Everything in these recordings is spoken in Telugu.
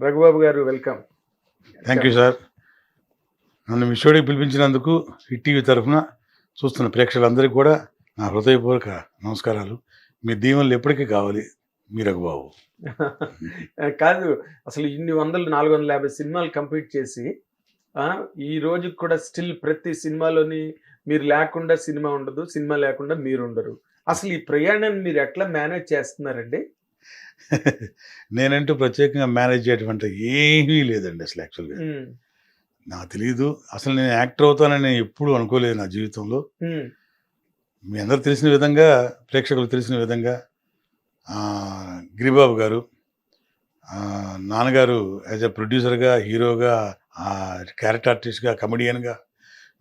రఘుబాబు గారు వెల్కమ్. Thank you sir. నన్ను మీ షోకి పిలిపించినందుకు హిట్ టీవీ తరఫున చూస్తున్న ప్రేక్షకులందరికీ కూడా నా హృదయపూర్వక నమస్కారాలు. మీ దీవెనలు ఎప్పటికీ కావాలి మీ రఘుబాబు. కాదు, అసలు ఇన్ని 450 సినిమాలు కంప్లీట్ చేసి ఈ రోజుకి కూడా స్టిల్ ప్రతి సినిమాలోని మీరు లేకుండా సినిమా ఉండదు, సినిమా లేకుండా మీరు ఉండరు. అసలు ఈ ప్రయాణాన్ని మీరు ఎట్లా మేనేజ్ చేస్తున్నారండి? నేనంటూ ప్రత్యేకంగా మేనేజ్ చేయటువంటి ఏమీ లేదండి అసలు. యాక్చువల్గా నాకు తెలియదు, అసలు నేను యాక్టర్ అవుతానని ఎప్పుడు అనుకోలేదు నా జీవితంలో. మీ అందరు తెలిసిన విధంగా, ప్రేక్షకులు తెలిసిన విధంగా గిరిబాబు గారు, నాన్నగారు యాజ్ ఎ ప్రొడ్యూసర్గా, హీరోగా, క్యారెక్టర్ ఆర్టిస్ట్గా, కమెడియన్గా,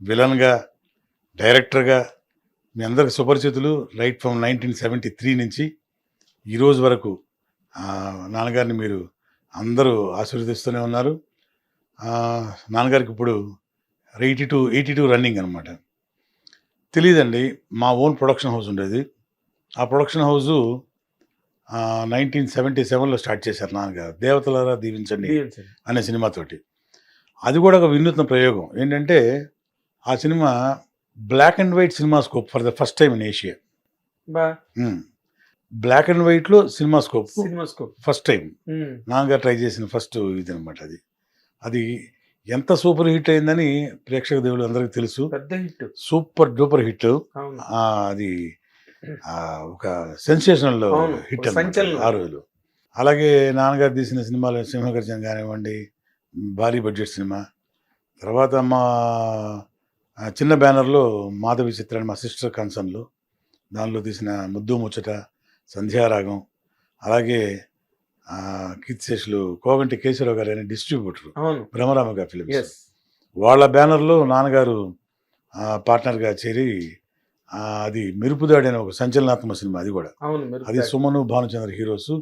విలన్గా, డైరెక్టర్గా మీ అందరికి సుపరిచితులు. రైట్ ఫ్రమ్ 1973 నుంచి ఈరోజు వరకు నాన్నగారిని మీరు అందరూ ఆశీర్వదిస్తూనే ఉన్నారు. నాన్నగారికి ఇప్పుడు 82 రన్నింగ్ అనమాట. తెలియదండి, మా ఓన్ ప్రొడక్షన్ హౌస్ ఉండేది. ఆ ప్రొడక్షన్ హౌజు 1977లో స్టార్ట్ చేశారు నాన్నగారు, దేవతలారా దీవించండి అనే సినిమాతోటి. అది కూడా ఒక వినూత్న ప్రయోగం. ఏంటంటే ఆ cinema black and white cinema scope for the first time in Asia. Black and వైట్లో సినిమా స్కోప్ ఫస్ట్ టైం నాన్నగారు ట్రై చేసిన ఫస్ట్ ఇది అనమాట. అది ఎంత సూపర్ హిట్ అయిందని ప్రేక్షక దేవుళ్ళు అందరికీ తెలుసు. పెద్ద హిట్, సూపర్ డూపర్ హిట్. అది ఒక సెన్సేషనల్ హిట్ ఆ రోజులు. అలాగే నాన్నగారు తీసిన సినిమాలు సింహగర్జన కానివ్వండి, భారీ బడ్జెట్ సినిమా. తర్వాత మా చిన్న బ్యానర్లో మాధవి చిత్రాన్ని, మా సిస్టర్ కన్సర్న్లో, దానిలో తీసిన ముద్దు ముచ్చట, సంధ్యారాగం, అలాగే కీర్తిశేషులు కోగంటి కేశవరావు గారు అనే డిస్ట్రిబ్యూటర్, బ్రహ్మరామ గారి ఫిలిమ్స్, వాళ్ళ బ్యానర్లో నాన్నగారు పార్ట్నర్గా చేరి అది మెరుపుదాడి అనే ఒక సంచలనాత్మక సినిమా. అది కూడా అది సుమను, భానుచంద్ర హీరోస్.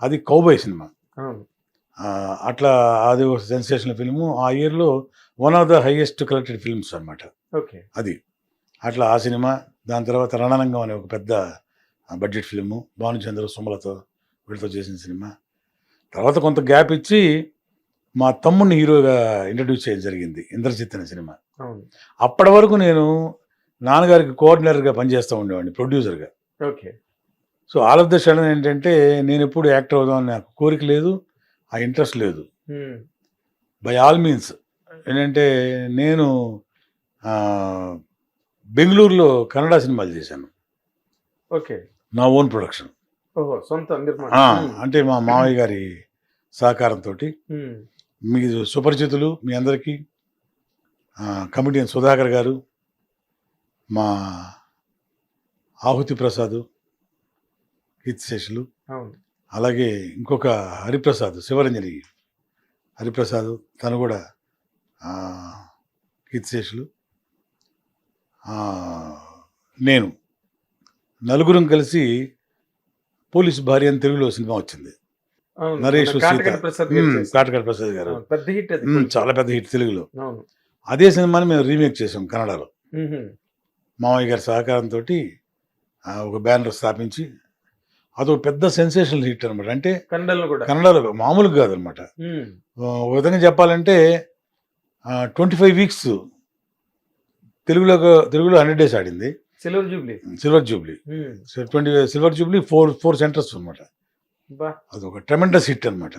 అది కౌబాయ్ సినిమా. అట్లా అది ఒక సెన్సేషనల్ ఫిల్ము. ఆ ఇయర్లో one of the highest collected films అనమాట అది. అట్లా ఆ సినిమా. దాని తర్వాత రణరంగం అనే ఒక పెద్ద బడ్జెట్ ఫిల్ము, భానుచంద్ర సుమలతో వీళ్ళతో చేసిన సినిమా. తర్వాత కొంత గ్యాప్ ఇచ్చి మా తమ్ముడిని హీరోగా ఇంట్రడ్యూస్ చేయడం జరిగింది, ఇంద్రజిత్ అనే సినిమా. అప్పటి వరకు నేను నాన్నగారికి కోఆర్డినేటర్గా పనిచేస్తూ ఉండేవాడిని, ప్రొడ్యూసర్గా. So all of the sudden ఏంటంటే నేను ఎప్పుడు యాక్టర్ అవుదామని నాకు కోరిక లేదు, ఆ ఇంట్రెస్ట్ లేదు. బై ఆల్ మీన్స్ ఏంటంటే నేను బెంగళూరులో కన్నడ సినిమాలు చేశాను, నా ఓన్ ప్రొడక్షన్. అంటే మా మావయ్య గారి సహకారంతో. మీ సుపరిచితులు మీ అందరికీ కమిడియన్ సుధాకర్ గారు, మా ఆహుతి ప్రసాద్, కీర్తిశేషులు, అలాగే ఇంకొక హరిప్రసాద్, శివరంజని హరిప్రసాద్, తను కూడా కీర్తిశేషులు, నేను నలుగురం కలిసి పోలీసు భార్య అని తెలుగులో సినిమా వచ్చింది. నరేష్, కాటకడ ప్రసాద్ గారు, చాలా పెద్ద హిట్ తెలుగులో. అదే సినిమాని మేము రీమేక్ చేసాం కన్నడలో. మామయ్య గారి సహకారంతో ఒక బ్యానర్ స్థాపించి అదొక పెద్ద సెన్సేషనల్ హిట్ అనమాట. అంటే కన్నడలో మామూలుగా కాదనమాట. ఒక విధంగా చెప్పాలంటే 25 వీక్స్ తెలుగులో 100 days ఆడింది. సిల్వర్ జూబ్లీ 4 సెంటర్స్ అనమాట. అదొక ట్రెమెండస్ హిట్ అనమాట.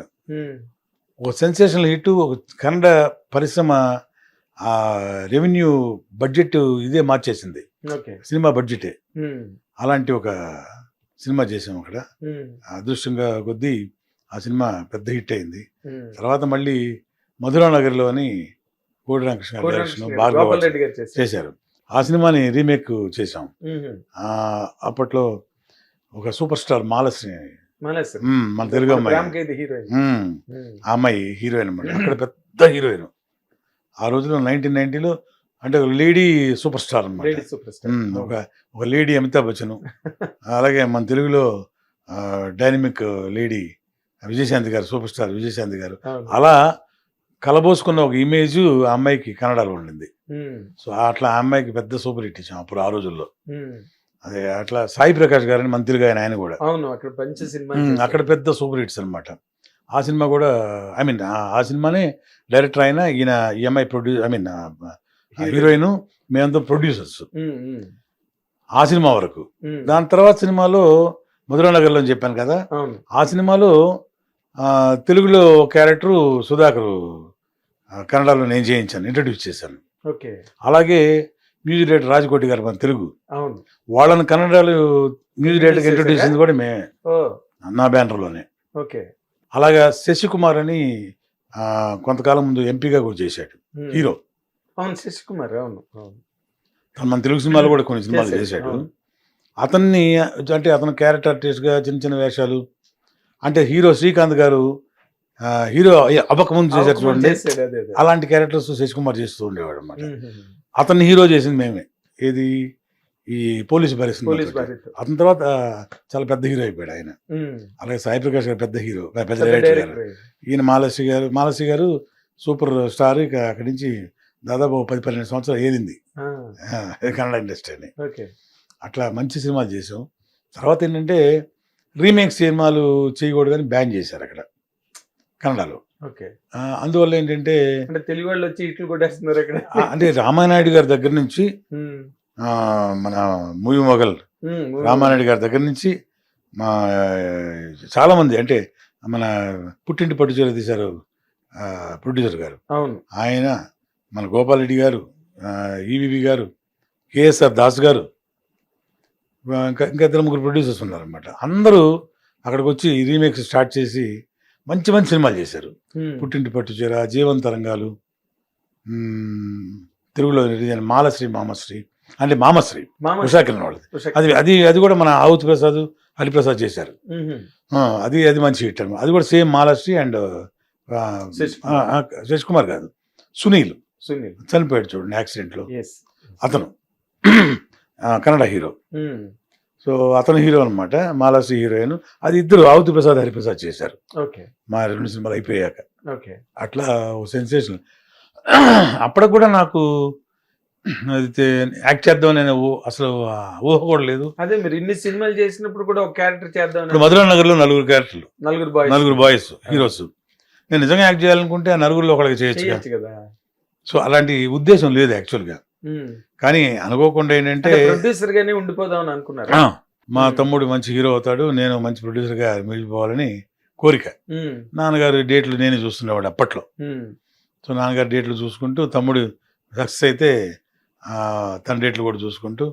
ఒక సెన్సేషనల్ హిట్. ఒక కన్నడ పరిశ్రమ రెవెన్యూ బడ్జెట్ ఇదే మార్చేసింది, సినిమా బడ్జెటే. అలాంటి ఒక సినిమా చేసాం అక్కడ. అదృష్టంగా కొద్దీ ఆ సినిమా పెద్ద హిట్ అయింది. తర్వాత మళ్ళీ మధురానగర్లో అని కోడి రామకృష్ణ డైరెక్షన్, భార్గవ చేశారు. ఆ సినిమాని రీమేక్ చేశాం. అప్పట్లో ఒక సూపర్ స్టార్ మాలశ్రీ, మన తెలుగు అమ్మాయి, ఆ అమ్మాయి హీరోయిన్ అనమాట. అక్కడ పెద్ద హీరోయిన్ ఆ రోజులో 1990లో. అంటే ఒక లేడీ సూపర్ స్టార్ అనమాట. ఒక లేడీ అమితాబ్ బచ్చన్. అలాగే మన తెలుగులో డైనమిక్ లేడీ విజయశాంతి గారు, సూపర్ స్టార్ విజయశాంతి గారు. అలా కలబోసుకున్న ఒక ఇమేజ్ ఆ అమ్మాయికి కన్నడలో ఉండింది. సో అట్లా ఆ అమ్మాయికి పెద్ద సూపర్ హిట్ ఇచ్చాం అప్పుడు ఆ రోజుల్లో. అదే అట్లా సాయి ప్రకాష్ గారని మన తెలుగు ఆయన కూడా అక్కడ పెద్ద సూపర్ హిట్స్ అనమాట. ఆ సినిమా కూడా ఐ మీన్ ఆ సినిమానే డైరెక్టర్ అయినా ఈయన ఈఎంఐ హీరోయిన్ మేమంతా ప్రొడ్యూసర్స్ ఆ సినిమా వరకు. దాని తర్వాత సినిమాలో మధురానగర్లో అని చెప్పాను కదా, ఆ సినిమాలో తెలుగులో క్యారెక్టరు సుధాకర్ కన్నడలో నేను చేయించాను, ఇంట్రడ్యూస్ చేశాను. అలాగే మ్యూజిక్ డైరెక్టర్ రాజకోటి గారు మన తెలుగు, వాళ్ళని కన్నడలో మ్యూజిక్ డైరెక్టర్ ఇంట్రడ్యూస్ చేసింది కూడా మేమే, నా బ్యానర్లోనే. అలాగా శశికుమార్ అని కొంతకాలం ముందు ఎంపీగా కూడా చేశాడు, హీరో. శశికుమార్ మన తెలుగు సినిమాలో కూడా కొన్ని సినిమాలు చేశాడు. అతన్ని అంటే అతను క్యారెక్టర్ ఆర్టిస్ట్గా చిన్న చిన్న వేషాలు, అంటే హీరో శ్రీకాంత్ గారు హీరో అవ్వకముందు చేశారు చూడండి, అలాంటి క్యారెక్టర్స్ శశికుమార్ చేస్తూ ఉండేవాడు అనమాట. అతన్ని హీరో చేసింది మేమే. ఏది ఈ పోలీసు పరిస్థితి. అతని తర్వాత చాలా పెద్ద హీరో అయిపోయాడు ఆయన. అలాగే సాయి ప్రకాష్ గారు పెద్ద హీరో, పెద్ద డైరెక్టర్ గారు. ఈయన మాలశ్రీ గారు సూపర్ స్టార్. ఇక అక్కడి నుంచి దాదాపు 10-12 సంవత్సరాలు ఏరింది కన్నడ ఇండస్ట్రీని. అట్లా మంచి సినిమాలు చేసాం. తర్వాత ఏంటంటే రీమేక్ సినిమాలు చేయకూడదని బ్యాన్ చేశారు అక్కడ కన్నడలో. అందువల్ల ఏంటంటే తెలుగు వాళ్ళు వచ్చి ఇట్లు కొట్టేస్తున్నారు అక్కడ. అంటే రామానాయుడు గారి దగ్గర నుంచి మన మూవీ మొగల్ రామానాయుడు గారి దగ్గర నుంచి మా చాలా మంది, అంటే మన పుట్టింటి పట్టుచీర తీశారు ప్రొడ్యూసర్ గారు, ఆయన, మన గోపాల్ రెడ్డి గారు, ఈవివి గారు, కేఎస్ఆర్ దాస్ గారు, ఇంకా 2-3 ప్రొడ్యూసర్స్ ఉన్నారనమాట. అందరూ అక్కడికి వచ్చి రీమేక్స్ స్టార్ట్ చేసి మంచి మంచి సినిమాలు చేశారు. పుట్టింటి పట్టుచీర, జీవంతరంగాలు, తెలుగులో మామశ్రీ అంటే మామశ్రీ ఉషాకిరణ్ వాళ్ళది. అది కూడా మన ఆవుత్ ప్రసాద్, హరిప్రసాద్ చేశారు. అది మంచి హిట్ అనమాట. అది కూడా సేమ్ మాలశ్రీ అండ్ శశికుమార్ కాదు, సునీల్ చనిపోయాడు చూడండి యాక్సిడెంట్లో, అతను కన్నడ హీరో. సో అతను హీరో అనమాట, మాలశ్రీ హీరోయిన్. అది ఇద్దరు ఆవుత్ ప్రసాద్, హరిప్రసాద్ చేశారు మా 2 సినిమాలు అయిపోయాక. అట్లా సెన్సేషన్. అప్పటికి కూడా నాకు యాక్ట్ చేద్దాం నేను అసలు ఊహ కూడా లేదు. అదే మీరు ఇన్ని సినిమాలు చేసినప్పుడు కూడా ఒక క్యారెక్టర్ చేద్దాం. ఇప్పుడు మధురానగర్లో 4 క్యారెక్టర్లు, 4 బాయ్స్ హీరోస్. నేను నిజంగా యాక్ట్ చేయాలనుకుంటే ఆ 4గురిలో ఒకరికి చేయొచ్చు కదా. సో అలాంటి ఉద్దేశం లేదు యాక్చువల్గా. కానీ అనుకోకుండా ఏంటంటే ప్రొడ్యూసర్ గానే ఉండిపోదాం అనుకున్నారు. మా తమ్ముడు మంచి హీరో అవుతాడు, నేను మంచి ప్రొడ్యూసర్గా మిగిలిపోవాలని కోరిక. నాన్నగారు డేట్లు నేనే చూస్తుండేవాడు అప్పట్లో. సో నాన్నగారు డేట్లు చూసుకుంటూ, తమ్ముడు సక్సెస్ అయితే తన డేట్లు కూడా చూసుకుంటూ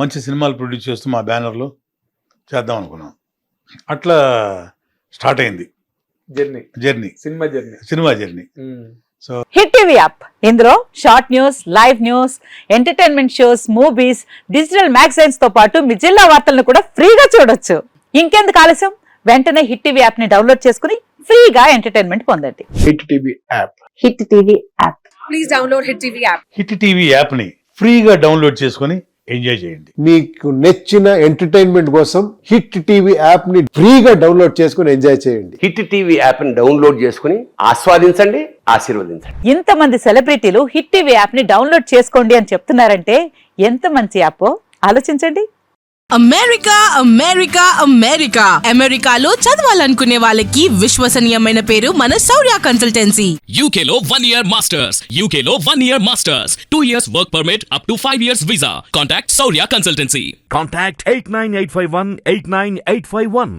మంచి సినిమాలు ప్రొడ్యూస్ చేస్తూ మా బ్యానర్లో చేద్దాం అనుకున్నాం. అట్లా స్టార్ట్ అయింది journey, cinema journey. So hit TV app, ఇందులో short news, live news, entertainment shows, movies, digital magazines తో పాటు మీ జిల్లా వార్తలను కూడా ఫ్రీగా చూడొచ్చు. ఇంకెందుకు ఆలస్యం, వెంటనే హిట్ టీవీ యాప్ ని డౌన్లోడ్ చేసుకుని ఫ్రీగా ఎంటర్టైన్మెంట్ పొందండి. Hit TV app. Hit TV app. Please download hit TV app. Hit TV app ని ఫ్రీగా డౌన్లోడ్ చేసుకుని ఎంజాయ్ చేయండి. మీకు నచ్చిన ఎంటర్టైన్మెంట్ కోసం హిట్ టీవీ యాప్ ని ఫ్రీగా డౌన్లోడ్ చేసుకుని ఎంజాయ్ చేయండి. హిట్ టీవీ యాప్ ని డౌన్లోడ్ చేసుకుని ఆస్వాదించండి, ఆశీర్వదించండి. ఇంతమంది సెలబ్రిటీలు హిట్ టీవీ యాప్ ని డౌన్లోడ్ చేసుకోండి అని చెప్తున్నారంటే ఎంత మంచి యాప్ ఆలోచించండి. అమెరికా అమెరికాలో చదవాలనుకునే వాళ్ళకి విశ్వసనీయమైన పేరు మన శౌర్య కన్సల్టెన్సీ. UK లో 1 year masters, UK లో 1 year masters, 2 years work permit up to 5 years visa. Contact Saurya Consultancy. Contact 89851 89851.